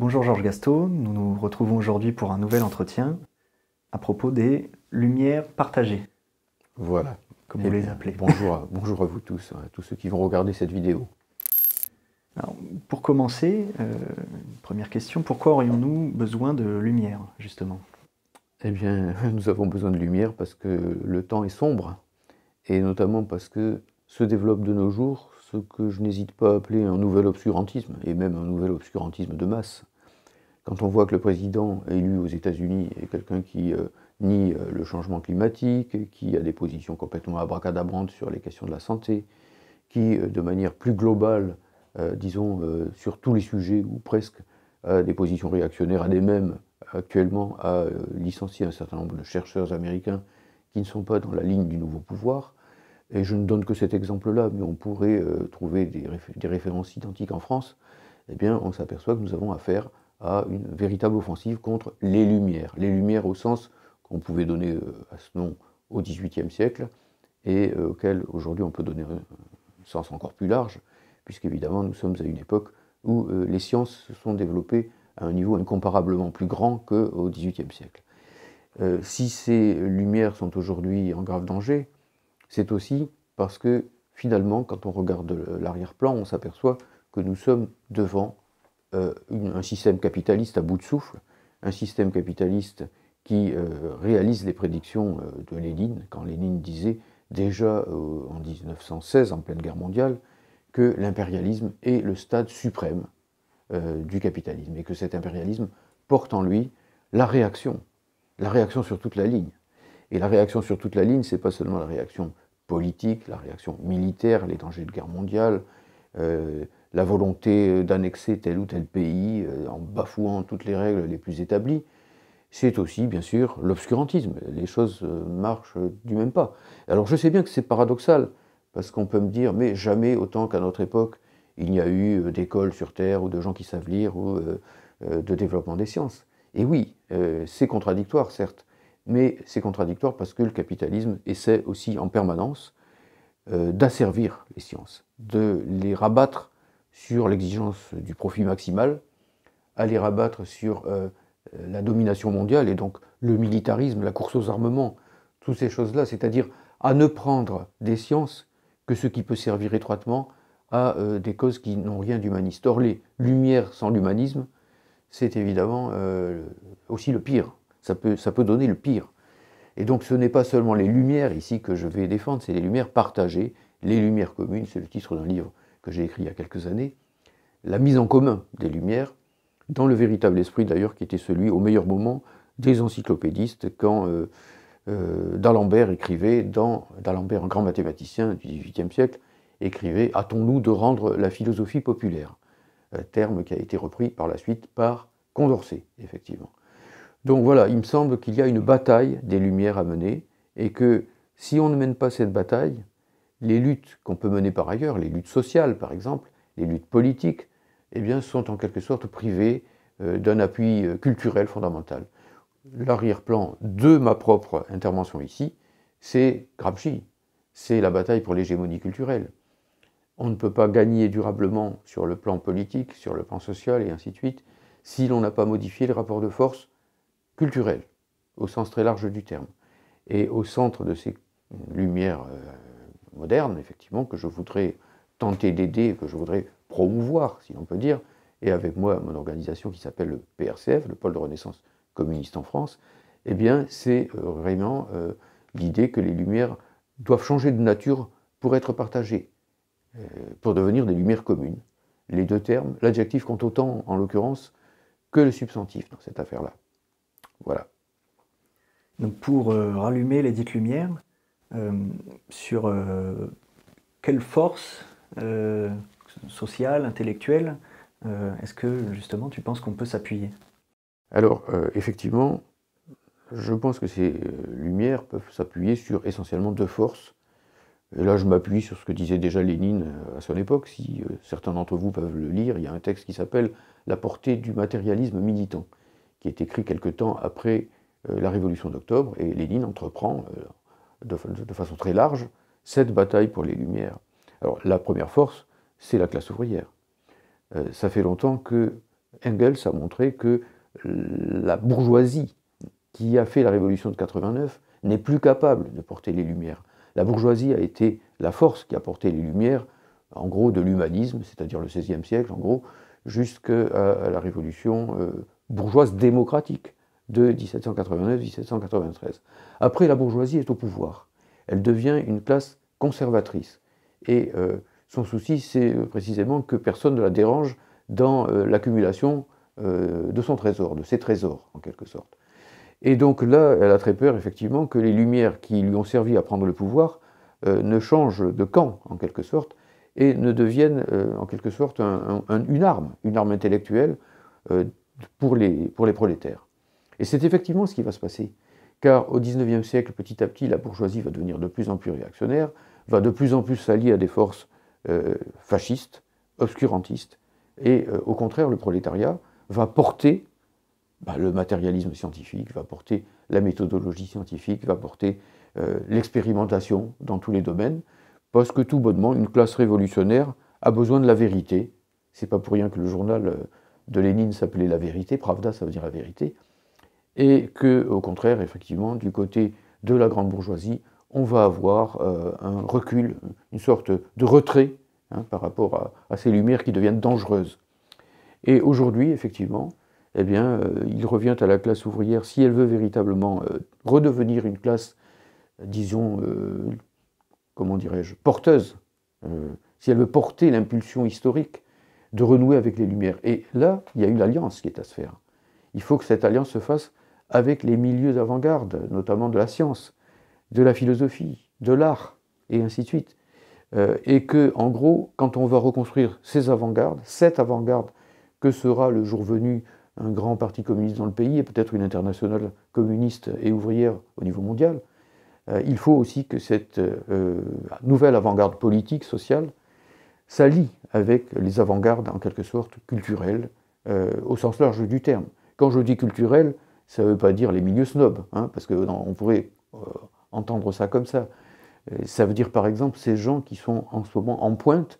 Bonjour Georges Gastaud, nous nous retrouvons aujourd'hui pour un nouvel entretien à propos des lumières partagées. Voilà. Comme vous les appelez. Bonjour à vous tous, à tous ceux qui vont regarder cette vidéo. Alors, pour commencer, première question, pourquoi aurions-nous besoin de lumière, justement? Eh bien, nous avons besoin de lumière parce que le temps est sombre, et notamment parce que se développe de nos jours ce que je n'hésite pas à appeler un nouvel obscurantisme, et même un nouvel obscurantisme de masse. Quand on voit que le président élu aux États-Unis est quelqu'un qui nie le changement climatique, qui a des positions complètement abracadabrantes sur les questions de la santé, qui, de manière plus globale, sur tous les sujets, ou presque, a des positions réactionnaires, a des mêmes actuellement à licencier un certain nombre de chercheurs américains qui ne sont pas dans la ligne du nouveau pouvoir. Et je ne donne que cet exemple-là, mais on pourrait trouver des références identiques en France. Eh bien, on s'aperçoit que nous avons affaire à une véritable offensive contre les Lumières au sens qu'on pouvait donner à ce nom au XVIIIe siècle, et auquel aujourd'hui on peut donner un sens encore plus large, puisqu'évidemment nous sommes à une époque où les sciences se sont développées à un niveau incomparablement plus grand qu'au XVIIIe siècle. Si ces lumières sont aujourd'hui en grave danger, c'est aussi parce que finalement, quand on regarde l'arrière-plan, on s'aperçoit que nous sommes devant un système capitaliste à bout de souffle, un système capitaliste qui réalise les prédictions de Lénine, quand Lénine disait déjà en 1916, en pleine guerre mondiale, que l'impérialisme est le stade suprême du capitalisme, et que cet impérialisme porte en lui la réaction sur toute la ligne. Et la réaction sur toute la ligne, c'est pas seulement la réaction politique, la réaction militaire, les dangers de guerre mondiale, la volonté d'annexer tel ou tel pays en bafouant toutes les règles les plus établies. C'est aussi, bien sûr, l'obscurantisme. Les choses marchent du même pas. Alors je sais bien que c'est paradoxal, parce qu'on peut me dire, mais jamais autant qu'à notre époque, il n'y a eu d'écoles sur Terre, ou de gens qui savent lire, ou de développement des sciences. Et oui, c'est contradictoire, certes, mais c'est contradictoire parce que le capitalisme essaie aussi en permanence d'asservir les sciences, de les rabattre sur l'exigence du profit maximal, à les rabattre sur la domination mondiale, et donc le militarisme, la course aux armements, toutes ces choses-là, c'est-à-dire à ne prendre des sciences que ce qui peut servir étroitement à des causes qui n'ont rien d'humaniste. Or, les lumières sans l'humanisme, c'est évidemment aussi le pire. Ça peut donner le pire. Et donc ce n'est pas seulement les lumières ici que je vais défendre, c'est les lumières partagées, les lumières communes, c'est le titre d'un livre que j'ai écrit il y a quelques années, la mise en commun des lumières, dans le véritable esprit d'ailleurs qui était celui au meilleur moment des encyclopédistes quand d'Alembert écrivait, d'Alembert, un grand mathématicien du XVIIIe siècle, écrivait « Hâtons-nous de rendre la philosophie populaire », terme qui a été repris par la suite par Condorcet, effectivement. Donc voilà, il me semble qu'il y a une bataille des Lumières à mener, et que si on ne mène pas cette bataille, les luttes qu'on peut mener par ailleurs, les luttes sociales par exemple, les luttes politiques, eh bien, sont en quelque sorte privées d'un appui culturel fondamental. L'arrière-plan de ma propre intervention ici, c'est Gramsci, c'est la bataille pour l'hégémonie culturelle. On ne peut pas gagner durablement sur le plan politique, sur le plan social et ainsi de suite, si l'on n'a pas modifié le rapport de force culturel, au sens très large du terme. Et au centre de ces lumières modernes, effectivement, que je voudrais tenter d'aider, que je voudrais promouvoir, si l'on peut dire, et avec moi, mon organisation qui s'appelle le PRCF, le Pôle de Renaissance communiste en France, eh bien, c'est vraiment l'idée que les lumières doivent changer de nature pour être partagées, pour devenir des lumières communes. Les deux termes, l'adjectif compte autant, en l'occurrence, que le substantif dans cette affaire-là. Voilà. Donc pour rallumer les dites lumières, sur quelle force sociale, intellectuelle, est-ce que justement tu penses qu'on peut s'appuyer? Alors effectivement, je pense que ces lumières peuvent s'appuyer sur essentiellement deux forces. Et là je m'appuie sur ce que disait déjà Lénine à son époque, si certains d'entre vous peuvent le lire, il y a un texte qui s'appelle « La portée du matérialisme militant », qui est écrit quelque temps après la Révolution d'octobre, et Lénine entreprend de façon très large cette bataille pour les Lumières. Alors la première force, c'est la classe ouvrière. Ça fait longtemps que Engels a montré que la bourgeoisie qui a fait la révolution de 89 n'est plus capable de porter les Lumières. La bourgeoisie a été la force qui a porté les Lumières, en gros, de l'humanisme, c'est-à-dire le XVIe siècle, en gros, jusqu'à la révolution bourgeoise démocratique de 1789-1793. Après, la bourgeoisie est au pouvoir. Elle devient une classe conservatrice. Et son souci, c'est précisément que personne ne la dérange dans l'accumulation de son trésor, de ses trésors, en quelque sorte. Et donc là, elle a très peur, effectivement, que les Lumières qui lui ont servi à prendre le pouvoir ne changent de camp, en quelque sorte, et ne deviennent, en quelque sorte, une arme intellectuelle pour les prolétaires. Et c'est effectivement ce qui va se passer. Car au XIXe siècle, petit à petit, la bourgeoisie va devenir de plus en plus réactionnaire, va de plus en plus s'allier à des forces fascistes, obscurantistes, et au contraire, le prolétariat va porter le matérialisme scientifique, va porter la méthodologie scientifique, va porter l'expérimentation dans tous les domaines, parce que tout bonnement, une classe révolutionnaire a besoin de la vérité. C'est pas pour rien que le journal de Lénine s'appelait La Vérité, Pravda, ça veut dire la vérité, et que, au contraire, effectivement, du côté de la grande bourgeoisie, on va avoir un recul, une sorte de retrait par rapport à ces lumières qui deviennent dangereuses. Et aujourd'hui, effectivement, eh bien, il revient à la classe ouvrière, si elle veut véritablement redevenir une classe, disons, comment dirais-je, porteuse, si elle veut porter l'impulsion historique, de renouer avec les Lumières. Et là, il y a une alliance qui est à se faire. Il faut que cette alliance se fasse avec les milieux d'avant-garde, notamment de la science, de la philosophie, de l'art, et ainsi de suite. Et que, en gros, quand on va reconstruire ces avant-gardes, cette avant-garde que sera le jour venu un grand parti communiste dans le pays, et peut-être une internationale communiste et ouvrière au niveau mondial, il faut aussi que cette nouvelle avant-garde politique, sociale, s'allie avec les avant-gardes, en quelque sorte, culturelles, au sens large du terme. Quand je dis culturel, ça ne veut pas dire les milieux snobs, parce qu'on pourrait entendre ça comme ça. Ça veut dire par exemple ces gens qui sont en ce moment en pointe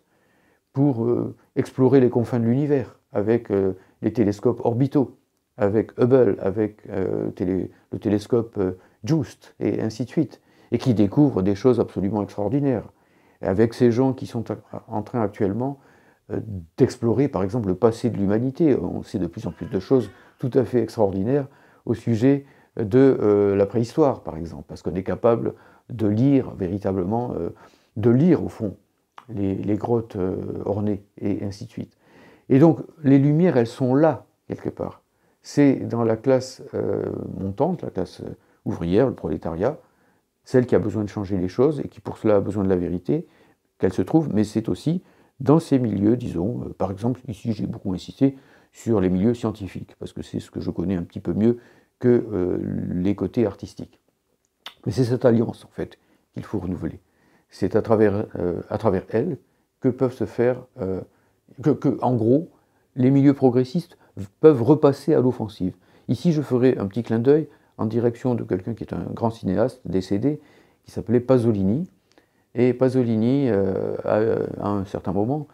pour explorer les confins de l'univers, avec les télescopes orbitaux, avec Hubble, avec le télescope JUICE, et ainsi de suite, et qui découvrent des choses absolument extraordinaires. Et avec ces gens qui sont en train actuellement d'explorer par exemple le passé de l'humanité. On sait de plus en plus de choses tout à fait extraordinaires au sujet de la préhistoire, par exemple, parce qu'on est capable de lire véritablement, de lire au fond les grottes ornées, et ainsi de suite. Et donc les Lumières, elles sont là, quelque part. C'est dans la classe montante, la classe ouvrière, le prolétariat, celle qui a besoin de changer les choses et qui pour cela a besoin de la vérité, qu'elle se trouve, mais c'est aussi dans ces milieux, disons, par exemple, ici j'ai beaucoup insisté sur les milieux scientifiques, parce que c'est ce que je connais un petit peu mieux que les côtés artistiques. Mais c'est cette alliance, en fait, qu'il faut renouveler. C'est à travers elle que peuvent se faire, en gros, les milieux progressistes peuvent repasser à l'offensive. Ici, je ferai un petit clin d'œil en direction de quelqu'un qui est un grand cinéaste décédé, qui s'appelait Pasolini. Et Pasolini, à un certain moment,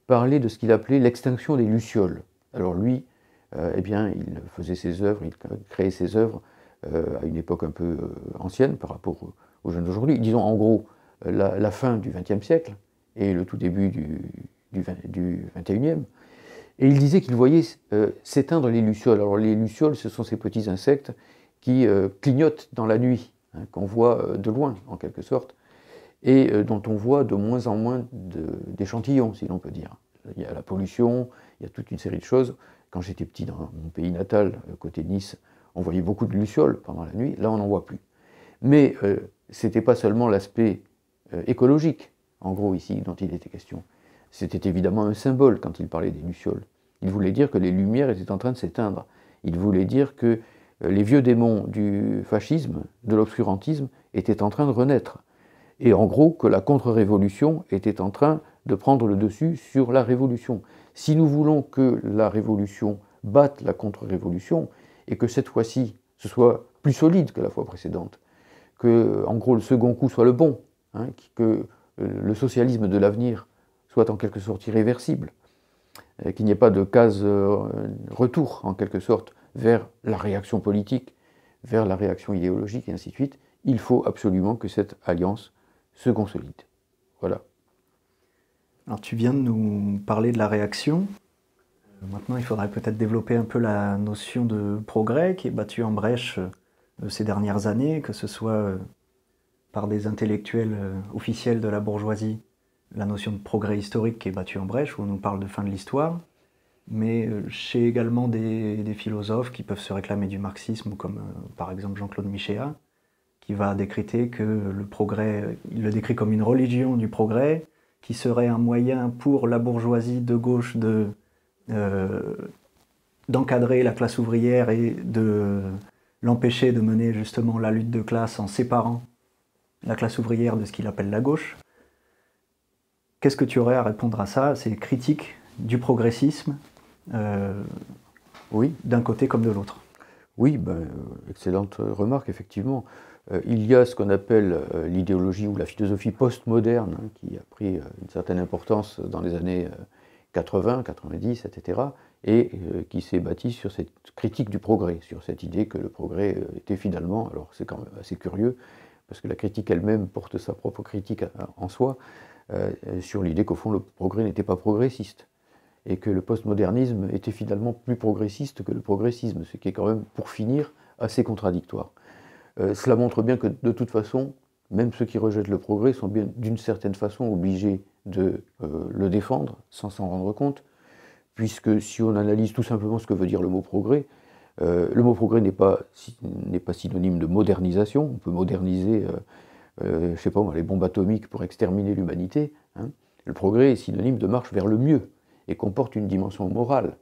parlait de ce qu'il appelait l'extinction des lucioles. Alors lui, eh bien, il faisait ses œuvres, il créait ses œuvres à une époque un peu ancienne par rapport aux jeunes d'aujourd'hui. Disons en gros la fin du XXe siècle et le tout début du XXIe. Et il disait qu'il voyait s'éteindre les lucioles. Alors les lucioles, ce sont ces petits insectes qui clignotent dans la nuit, qu'on voit de loin en quelque sorte, et dont on voit de moins en moins d'échantillons, si l'on peut dire. Il y a la pollution, il y a toute une série de choses. Quand j'étais petit dans mon pays natal, côté de Nice, on voyait beaucoup de lucioles pendant la nuit, là on n'en voit plus. Mais ce n'était pas seulement l'aspect écologique, en gros ici, dont il était question. C'était évidemment un symbole quand il parlait des lucioles. Il voulait dire que les lumières étaient en train de s'éteindre. Il voulait dire que les vieux démons du fascisme, de l'obscurantisme, étaient en train de renaître. Et en gros, que la contre-révolution était en train de prendre le dessus sur la révolution. Si nous voulons que la révolution batte la contre-révolution, et que cette fois-ci, ce soit plus solide que la fois précédente, que, en gros, le second coup soit le bon, que le socialisme de l'avenir soit en quelque sorte irréversible, qu'il n'y ait pas de case retour, en quelque sorte, vers la réaction politique, vers la réaction idéologique, et ainsi de suite. Il faut absolument que cette alliance se consolide. Voilà. Alors tu viens de nous parler de la réaction. Maintenant, il faudrait peut-être développer un peu la notion de progrès qui est battue en brèche ces dernières années, que ce soit par des intellectuels officiels de la bourgeoisie, la notion de progrès historique qui est battue en brèche, où on nous parle de fin de l'histoire, mais chez également des philosophes qui peuvent se réclamer du marxisme, comme par exemple Jean-Claude Michéa, qui va décréter que le progrès, il le décrit comme une religion du progrès, qui serait un moyen pour la bourgeoisie de gauche d'encadrer la classe ouvrière et de l'empêcher de mener justement la lutte de classe en séparant la classe ouvrière de ce qu'il appelle la gauche. Qu'est-ce que tu aurais à répondre à ça, ces critiques du progressisme, oui, d'un côté comme de l'autre? Oui, excellente remarque, effectivement. Il y a ce qu'on appelle l'idéologie ou la philosophie postmoderne, hein, qui a pris une certaine importance dans les années 80, 90, etc., et qui s'est bâtie sur cette critique du progrès, sur cette idée que le progrès était finalement, alors c'est quand même assez curieux, parce que la critique elle-même porte sa propre critique en soi, sur l'idée qu'au fond le progrès n'était pas progressiste, et que le postmodernisme était finalement plus progressiste que le progressisme, ce qui est quand même, pour finir, assez contradictoire. Cela montre bien que de toute façon, même ceux qui rejettent le progrès sont bien d'une certaine façon obligés de le défendre sans s'en rendre compte, puisque si on analyse tout simplement ce que veut dire le mot progrès, le mot progrès n'est pas synonyme de modernisation. On peut moderniser, je sais pas moi, les bombes atomiques pour exterminer l'humanité, hein. Le progrès est synonyme de marche vers le mieux et comporte une dimension morale.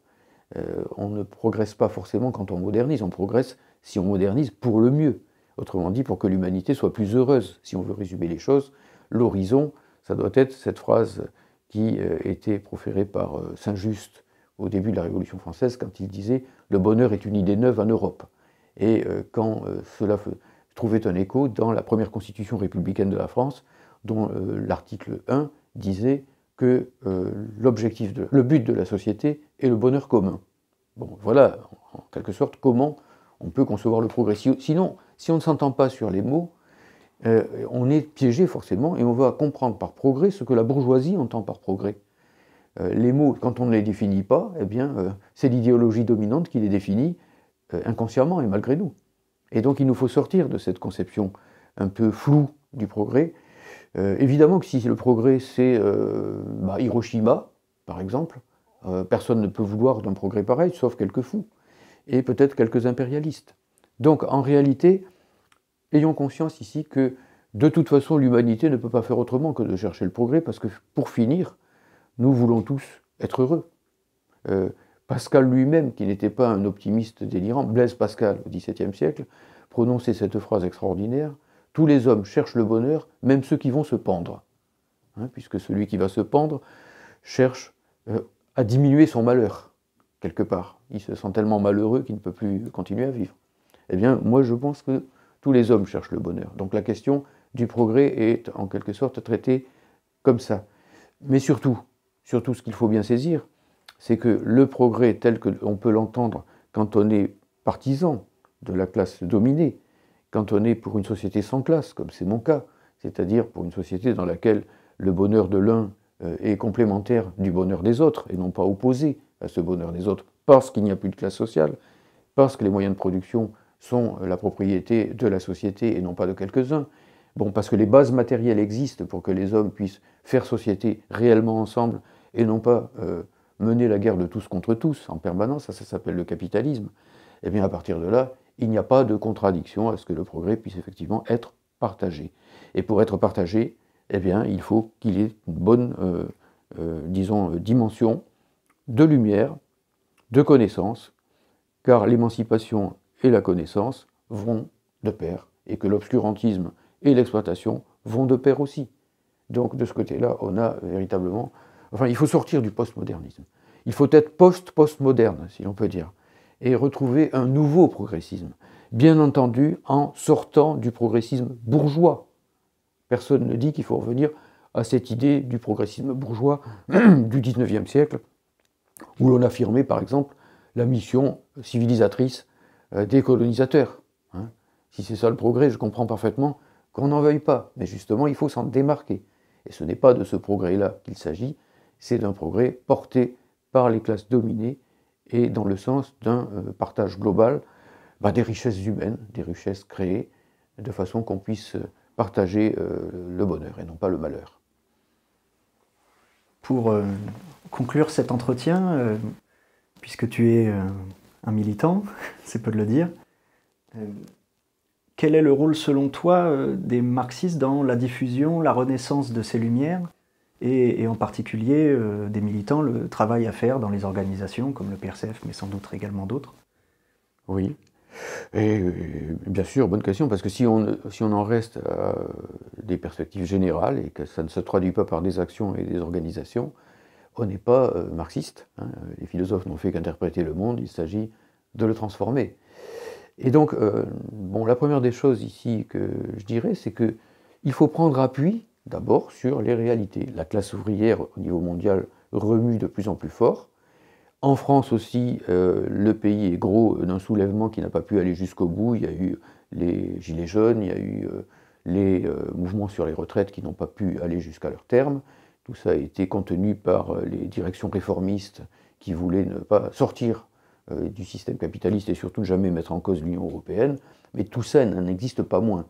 On ne progresse pas forcément quand on modernise, on progresse si on modernise pour le mieux. Autrement dit, pour que l'humanité soit plus heureuse. Si on veut résumer les choses, l'horizon, ça doit être cette phrase qui était proférée par Saint-Just au début de la Révolution française, quand il disait « Le bonheur est une idée neuve en Europe ». Et quand cela trouvait un écho dans la première constitution républicaine de la France, dont l'article 1 disait que le but de la société est le bonheur commun. Bon, voilà, en quelque sorte, comment on peut concevoir le progrès. Sinon, si on ne s'entend pas sur les mots, on est piégé forcément et on va comprendre par progrès ce que la bourgeoisie entend par progrès. Les mots, quand on ne les définit pas, eh bien, c'est l'idéologie dominante qui les définit inconsciemment et malgré nous. Et donc il nous faut sortir de cette conception un peu floue du progrès. Évidemment que si le progrès c'est Hiroshima, par exemple, personne ne peut vouloir d'un progrès pareil, sauf quelques fous, et peut-être quelques impérialistes. Donc en réalité, ayons conscience ici que de toute façon l'humanité ne peut pas faire autrement que de chercher le progrès, parce que pour finir, nous voulons tous être heureux. Pascal lui-même, qui n'était pas un optimiste délirant, Blaise Pascal au XVIIe siècle, prononçait cette phrase extraordinaire: « Tous les hommes cherchent le bonheur, même ceux qui vont se pendre. » Hein, puisque celui qui va se pendre cherche à diminuer son malheur, quelque part. Il se sent tellement malheureux qu'il ne peut plus continuer à vivre. Eh bien, moi je pense que tous les hommes cherchent le bonheur. Donc la question du progrès est en quelque sorte traitée comme ça. Mais surtout ce qu'il faut bien saisir, c'est que le progrès tel qu'on peut l'entendre quand on est partisan de la classe dominée, quand on est pour une société sans classe, comme c'est mon cas, c'est-à-dire pour une société dans laquelle le bonheur de l'un est complémentaire du bonheur des autres, et non pas opposé à ce bonheur des autres, parce qu'il n'y a plus de classe sociale, parce que les moyens de production sont la propriété de la société et non pas de quelques-uns, bon, parce que les bases matérielles existent pour que les hommes puissent faire société réellement ensemble, et non pas mener la guerre de tous contre tous en permanence, ça s'appelle le capitalisme, et bien à partir de là, il n'y a pas de contradiction à ce que le progrès puisse effectivement être partagé. Et pour être partagé, eh bien, il faut qu'il y ait une bonne, dimension de lumière, de connaissance, car l'émancipation et la connaissance vont de pair, et que l'obscurantisme et l'exploitation vont de pair aussi. Donc de ce côté-là, on a véritablement... Enfin, il faut sortir du postmodernisme. Il faut être postmoderne, si l'on peut dire, et retrouver un nouveau progressisme. Bien entendu, en sortant du progressisme bourgeois. Personne ne dit qu'il faut revenir à cette idée du progressisme bourgeois du XIXe siècle, où l'on affirmait par exemple la mission civilisatrice des colonisateurs. Hein. Si c'est ça le progrès, je comprends parfaitement qu'on n'en veuille pas, mais justement il faut s'en démarquer. Et ce n'est pas de ce progrès-là qu'il s'agit, c'est d'un progrès porté par les classes dominées et dans le sens d'un partage global des richesses humaines, des richesses créées, de façon qu'on puisse partager le bonheur et non pas le malheur. Pour conclure cet entretien, puisque tu es un militant, c'est peu de le dire, quel est le rôle selon toi des marxistes dans la diffusion, la renaissance de ces lumières et en particulier des militants, le travail à faire dans les organisations comme le PRCF, mais sans doute également d'autres? Oui, et bien sûr, bonne question, parce que si on en reste à des perspectives générales et que ça ne se traduit pas par des actions et des organisations, on n'est pas marxiste. Hein. Les philosophes n'ont fait qu'interpréter le monde, il s'agit de le transformer. Et donc, la première des choses ici que je dirais, c'est qu'il faut prendre appui d'abord sur les réalités. La classe ouvrière au niveau mondial remue de plus en plus fort. En France aussi, le pays est gros d'un soulèvement qui n'a pas pu aller jusqu'au bout. Il y a eu les Gilets jaunes, il y a eu les mouvements sur les retraites qui n'ont pas pu aller jusqu'à leur terme. Tout ça a été contenu par les directions réformistes qui voulaient ne pas sortir du système capitaliste et surtout jamais mettre en cause l'Union européenne. Mais tout ça n'existe pas moins.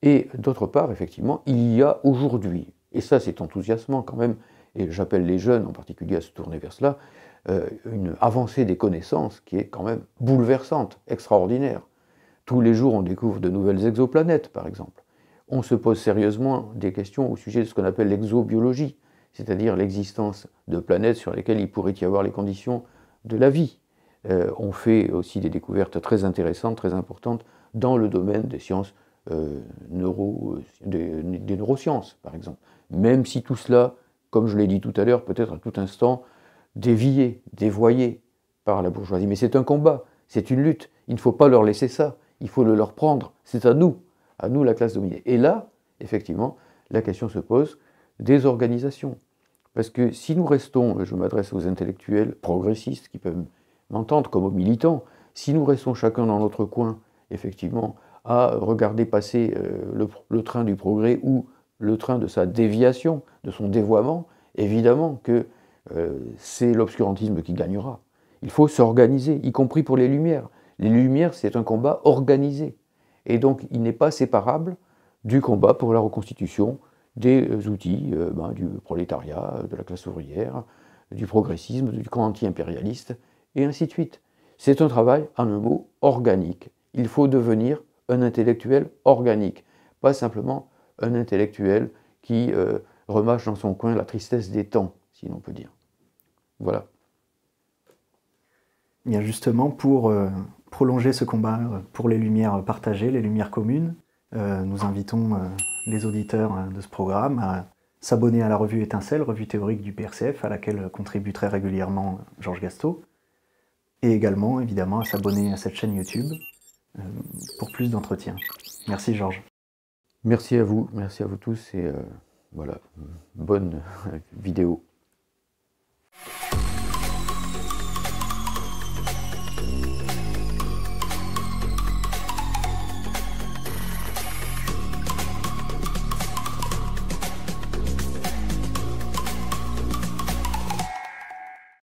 Et d'autre part, effectivement, il y a aujourd'hui, et ça c'est enthousiasmant quand même, et j'appelle les jeunes en particulier à se tourner vers cela, une avancée des connaissances qui est quand même bouleversante, extraordinaire. Tous les jours, on découvre de nouvelles exoplanètes, par exemple. On se pose sérieusement des questions au sujet de ce qu'on appelle l'exobiologie, c'est-à-dire l'existence de planètes sur lesquelles il pourrait y avoir les conditions de la vie. On fait aussi des découvertes très intéressantes, très importantes, dans le domaine des sciences des neurosciences, par exemple. Même si tout cela, comme je l'ai dit tout à l'heure, peut être à tout instant dévié, dévoyé par la bourgeoisie. Mais c'est un combat, c'est une lutte. Il ne faut pas leur laisser ça, il faut le leur prendre. C'est à nous la classe dominée. Et là, effectivement, la question se pose des organisations. Parce que si nous restons, je m'adresse aux intellectuels progressistes qui peuvent m'entendre comme aux militants, si nous restons chacun dans notre coin, effectivement, à regarder passer le train du progrès ou le train de sa déviation, de son dévoiement, évidemment que c'est l'obscurantisme qui gagnera. Il faut s'organiser, y compris pour les Lumières. Les Lumières, c'est un combat organisé. Et donc, il n'est pas séparable du combat pour la reconstitution des outils du prolétariat, de la classe ouvrière, du progressisme, du camp anti-impérialiste, et ainsi de suite. C'est un travail, en un mot, organique. Il faut devenir un intellectuel organique, pas simplement un intellectuel qui remâche dans son coin la tristesse des temps, si l'on peut dire. Voilà. Bien justement, pour prolonger ce combat pour les lumières partagées, les lumières communes, nous invitons les auditeurs de ce programme à s'abonner à la revue Étincelle, revue théorique du PRCF, à laquelle contribue très régulièrement Georges Gastaut, et également, évidemment, à s'abonner à cette chaîne YouTube pour plus d'entretiens. Merci Georges. Merci à vous tous, et voilà, bonne vidéo.